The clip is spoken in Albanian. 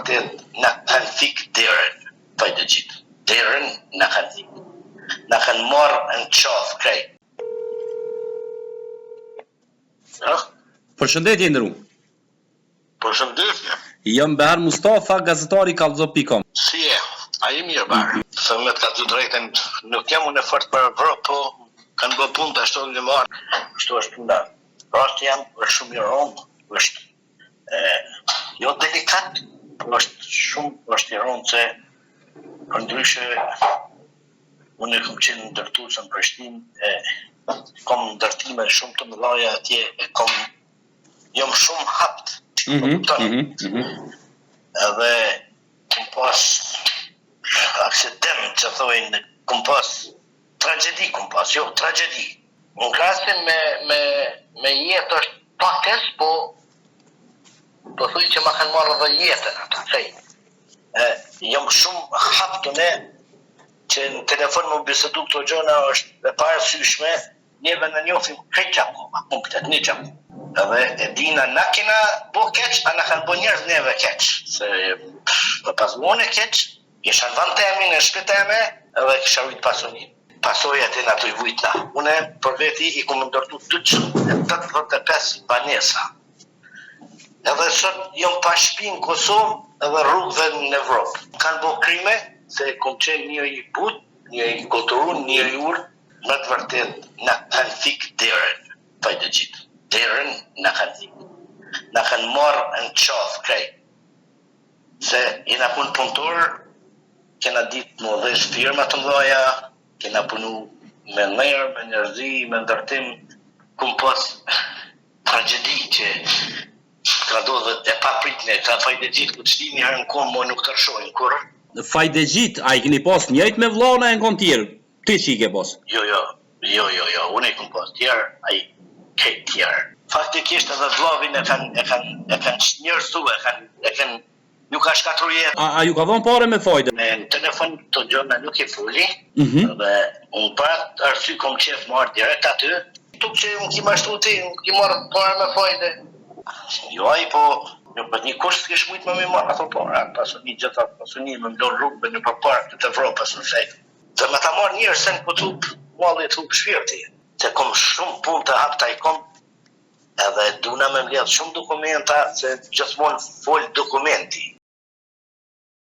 vërtet na kanë fik derën, fajtë gjithë. Derën na kanë fik. Na kanë marrë në qafë krejt. Përshëndetje ndërum. Përshëndetje. Jam Behar Mustafa, gazetari kallzo.com. Si e? A i mirë barë. Se me të ka të drejten, nuk jam unë e fort për Evropë, po kanë bë punë të ashtu në marë. Kështu është puna. Rasti jam është shumë i rëndë, është jo delikat, po është i rëndë se për ndryshe unë e kom qenë ndërtues në Prishtinë, kom ndërtime shumë të mëdha atje, jam shumë hapt. Edhe kom pas aksident që thojnë, kom pas tragedi, jo tragedi. Në krahasim me jetë është pakës, po thuj që ma kanë marrë dhe jetën ata, thej. Jam shumë haptune që në telefon më bisedu këto gjona është e parasyshme, neve në njofim këtë gjako, punktet, një gjako. Edhe e dina na kena bo keq, a na kanë bo njerëz neve keq. Se më pas mone keq, isha në vend temi, në shtëpi teme, edhe kisha ujtë pasunin. Pasojat e në ato i vujtna. Une për veti i kom ndërtu 285 banesa. Edhe sot jom pa shtëpi në Kosovë edhe rrugëve në Evropë. Kanë bo krime, se kom qenë një i but, një i kulturun, një i urë, më të vërtet na kanë fik derën, fajtë gjithë. Derën na kanë fik. Na kanë marrë në qafë krejt. Se jena punë punëtor, kena ditë më dhesh firma të mdoja, kena punu me nërë, me njerëzi, me ndërtim, kum pas tragedi që ka do dhe e pa pritne, ka fajtë gjithë këtë shtimi herë në konë, mo nuk të rëshojnë kur. Fajtë gjithë, a i keni pas njëjt me vllona e në konë tjerë? Ti që i ke pas? Jo, unë e kom pas tjerë, a i kejt tjerë. Faktikisht edhe vllavin e kanë njërzu, ju ka shkatru jetë. A ju ka dhonë pare me fajtë? Me në telefon të gjona nuk i fuli, dhe unë pat arsy kom qef marrë direkt aty, tuk që unë ki mashtu ti, unë ki marrë pare me fajtë. Jo, a i po, nuk për një kusht s'kesh mujtë me marrë ato pare, pasuni gjitha, pasuni me mdonë rrugë në përparë të Evropës në fejtë. Dhe me ta marrë njërë sen për tup, malli tup shpirti, se kom shumë punë të hapta i kom, edhe duna me mbledh shumë dokumenta, se gjithmonë fol dokumenti.